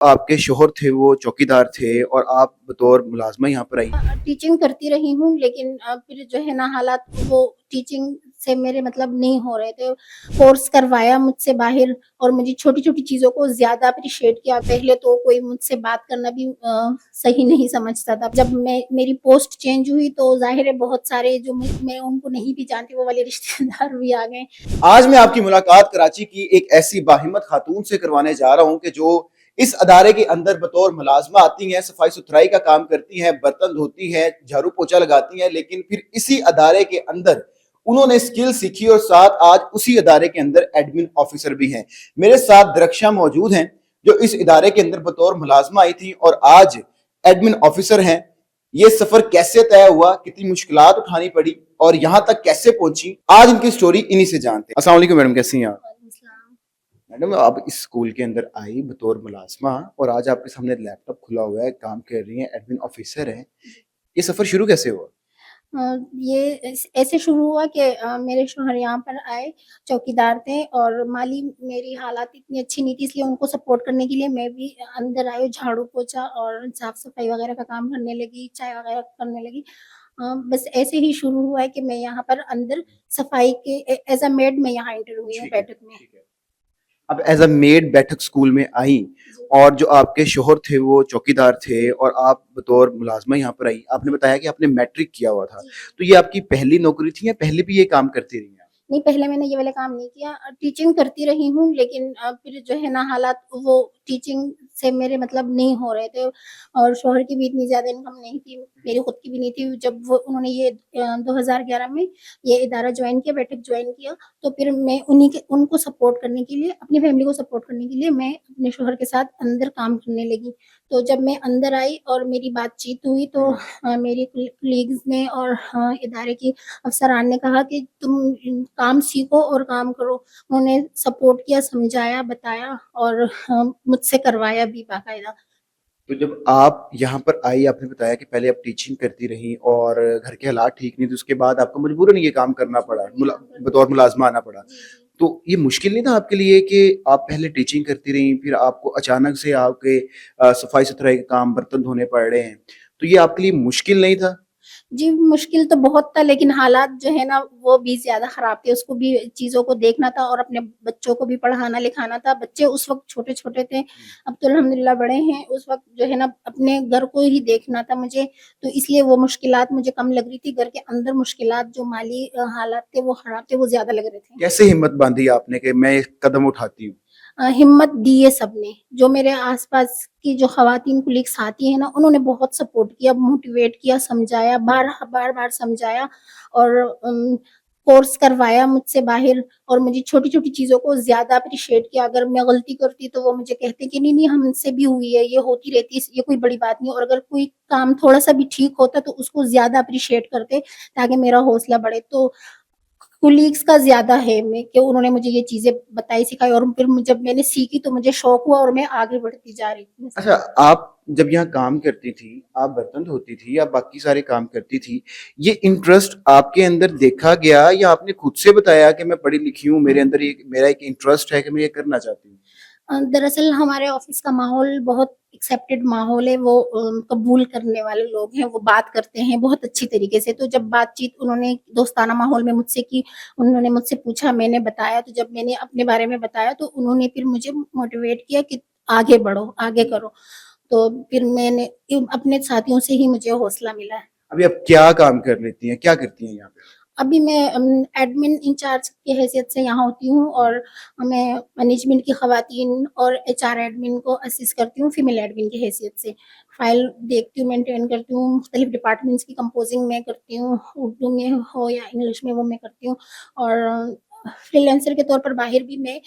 آپ کے شوہر تھے وہ چوکیدار تھے اور آپ بطور ملازمہ یہاں پر آئی؟ ٹیچنگ کرتی رہی ہوں، لیکن پھر جو ہے نا حالات وہ ٹیچنگ سے میرے مطلب نہیں ہو رہے تھے. کورس کروایا مجھ سے باہر اور مجھے چھوٹی چھوٹی چیزوں کو زیادہ اپریشیٹ کیا. پہلے تو کوئی مجھ سے بات کرنا بھی صحیح نہیں سمجھتا تھا. جب میری پوسٹ چینج ہوئی تو ظاہر ہے بہت سارے جو میں ان کو نہیں بھی جانتی وہ والے رشتے دار بھی آ گئے. آج میں آپ کی ملاقات کراچی کی ایک ایسی باہمت خاتون سے کروانے جا رہا ہوں کہ جو اس ادارے کے اندر بطور ملازمہ آتی ہیں، صفائی ستھرائی کا کام کرتی ہیں، برتن دھوتی ہیں، جھاڑو پوچھا لگاتی ہیں، لیکن پھر اسی ادارے کے اندر انہوں نے اسکل سیکھی اور ساتھ آج اسی ادارے کے اندر ایڈمن آفیسر بھی ہیں. میرے ساتھ درخشاں موجود ہیں جو اس ادارے کے اندر بطور ملازمہ آئی تھی اور آج ایڈمن آفیسر ہیں. یہ سفر کیسے طے ہوا، کتنی مشکلات اٹھانی پڑی اور یہاں تک کیسے پہنچی، آج ان کی سٹوری انہی سے جانتے ہیں. السلام علیکم میڈم، کیسی ہیں آپ؟ وعلیکم السلام. میڈم آپ اس اسکول کے اندر آئی بطور ملازمہ اور آج آپ کے سامنے لیپ ٹاپ کھلا ہوا ہے، کام کر رہی ہیں، ایڈمن آفیسر ہیں. یہ سفر شروع کیسے ہوا؟ یہ ایسے شروع ہوا کہ میرے شوہر یہاں پر آئے، چوکیدار تھے اور مالی میری حالات اتنی اچھی نہیں تھی، اس لیے ان کو سپورٹ کرنے کے لیے میں بھی اندر آئی، جھاڑو پوچھا اور صاف صفائی وغیرہ کا کام کرنے لگی، چائے وغیرہ کرنے لگی. بس ایسے ہی شروع ہوا ہے کہ میں یہاں پر اندر صفائی کے ایز اے میڈ میں یہاں انٹر ہوئی ہوں بیٹھک میں. اب ایز اے میڈ بیٹھک اسکول میں آئیں اور جو آپ کے شوہر تھے وہ چوکیدار تھے اور آپ بطور ملازمہ یہاں پر آئی. آپ نے بتایا کہ آپ نے میٹرک کیا ہوا تھا، تو یہ آپ کی پہلی نوکری تھی یا پہلے بھی یہ کام کرتی رہی ہیں؟ نہیں، پہلے میں نے یہ والا کام نہیں کیا. ٹیچنگ کرتی رہی ہوں، لیکن پھر جو ہے نا حالات وہ ٹیچنگ سے میرے مطلب نہیں ہو رہے تھے اور شوہر کی بھی اتنی زیادہ انکم نہیں تھی، میری خود کی بھی نہیں تھی. جب انہوں نے یہ 2011 میں یہ ادارہ جوائن کیا، بیٹھک جوائن کیا، تو پھر میں ان کو سپورٹ کرنے کے لیے، اپنی فیملی کو سپورٹ کرنے کے لیے میں اپنے شوہر کے ساتھ اندر کام کرنے لگی. تو جب میں اندر آئی اور میری بات چیت ہوئی تو میری کلیگز نے اور ادارے کی افسران نے کہا کہ تم کام سیکھو اور کام کرو. انہوں نے سپورٹ کیا، سمجھایا، بتایا اور مجھ سے کروایا بھی باقاعدہ. تو جب آپ یہاں پر آئی، آپ نے بتایا کہ پہلے آپ ٹیچنگ کرتی رہی اور گھر کے حالات ٹھیک نہیں تھے، اس کے بعد آپ کو مجبوراً یہ کام کرنا پڑا، بطور ملازمہ آنا پڑا. تو یہ مشکل نہیں تھا آپ کے لیے کہ آپ پہلے ٹیچنگ کرتی رہی، پھر آپ کو اچانک سے آپ کے صفائی ستھرائی کے کام، برتن دھونے پڑ رہے ہیں، تو یہ آپ کے لیے مشکل نہیں تھا؟ جی مشکل تو بہت تھا، لیکن حالات جو ہے نا وہ بھی زیادہ خراب تھے. اس کو بھی چیزوں کو دیکھنا تھا اور اپنے بچوں کو بھی پڑھانا لکھانا تھا. بچے اس وقت چھوٹے چھوٹے تھے، اب تو الحمدللہ بڑے ہیں. اس وقت جو ہے نا اپنے گھر کو ہی دیکھنا تھا مجھے، تو اس لیے وہ مشکلات مجھے کم لگ رہی تھی. گھر کے اندر مشکلات جو مالی حالات تھے وہ خراب تھے، وہ زیادہ لگ رہے تھے. کیسے ہمت باندھی آپ نے کہ میں ایک قدم اٹھاتی ہوں؟ ہمت دی ہے سب نے، جو میرے آس پاس کی جو خواتین کولیگس آتی ہیں نا، انہوں نے بہت سپورٹ کیا، موٹیویٹ کیا، سمجھایا، بار بار سمجھایا اور کورس کروایا مجھ سے باہر اور مجھے چھوٹی چھوٹی چیزوں کو زیادہ اپریشیٹ کیا. اگر میں غلطی کرتی تو وہ مجھے کہتے کہ نہیں ہم سے بھی ہوئی ہے، یہ ہوتی رہتی ہے، یہ کوئی بڑی بات نہیں. اور اگر کوئی کام تھوڑا سا بھی ٹھیک ہوتا تو اس کو زیادہ اپریشیٹ کرتے تاکہ میرا حوصلہ بڑھے. تو کولیگس کا زیادہ ہے میں کہ انہوں نے مجھے یہ چیزیں بتائی، سکھائی اور پھر جب میں نے سیکھی تو مجھے شوق ہوا اور میں آگے بڑھتی جا رہی تھی. اچھا، آپ جب یہاں کام کرتی تھی، آپ برتن دھوتی تھی یا باقی سارے کام کرتی تھی، یہ انٹرسٹ آپ کے اندر دیکھا گیا یا آپ نے خود سے بتایا کہ میں پڑھی لکھی ہوں، میرے اندر میرا ایک انٹرسٹ ہے کہ میں یہ کرنا چاہتی ہوں؟ دراصل ہمارے آفس کا ماحول بہت ایکسیپٹڈ ماحول ہے. وہ قبول کرنے والے لوگ ہیں، وہ بات کرتے ہیں بہت اچھی طریقے سے. تو جب بات چیت انہوں نے دوستانہ ماحول میں مجھ سے کی، انہوں نے مجھ سے پوچھا، میں نے بتایا. تو جب میں نے اپنے بارے میں بتایا تو انہوں نے پھر مجھے موٹیویٹ کیا کہ آگے بڑھو، آگے کرو. تو پھر میں نے اپنے ساتھیوں سے ہی مجھے حوصلہ ملا ہے. ابھی آپ کیا کام کر لیتی ہیں، کیا کرتی ہیں یہاں پہ؟ ابھی میں ایڈمن انچارج کی حیثیت سے یہاں ہوتی ہوں اور میں مینجمنٹ کی خواتین اور ایچ آر ایڈمن کو اسسٹ کرتی ہوں فیمیل ایڈمن کی حیثیت سے. فائل دیکھتی ہوں، مینٹین کرتی ہوں، مختلف ڈپارٹمنٹس کی کمپوزنگ میں کرتی ہوں، اردو میں ہو یا انگلش میں وہ میں کرتی ہوں. اور فری لانسر کے طور پر باہر بھی میں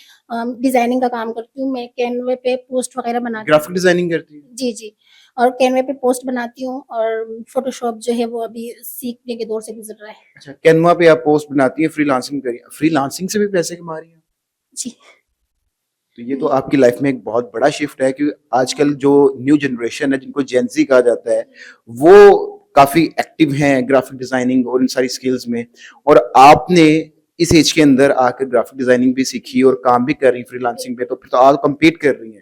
ڈیزائننگ کا کام کرتی ہوں. میں کینوے پہ پوسٹ وغیرہ بناتی ہوں. گرافک ڈیزائننگ کرتی ہیں؟ جی جی، اور کینوے پہ پوسٹ بناتی ہوں اور فوٹو شاپ جو ہے وہ ابھی سیکھنے کے دور سے گزر رہا ہے. اچھا، کینوا پہ آپ پوسٹ بناتی ہیں، فری لانسنگ کری، فری لانسنگ سے بھی پیسے کما رہی ہیں؟ جی. تو یہ تو آپ کی لائف میں ایک بہت بڑا شفٹ ہے کہ آج کل جو نیو جنریشن ہے، جن کو جین زی کہا جاتا ہے، وہ کافی ایکٹیو ہیں گرافک ڈیزائننگ اور ان ساری سکلز میں، اور آپ نے اس ایج کے اندر آ کر گرافک ڈیزائننگ بھی سیکھی اور کام بھی کر رہی ہیں فری لانسنگ پہ، تو پھر تو آپ کمپیٹ کر رہی ہیں.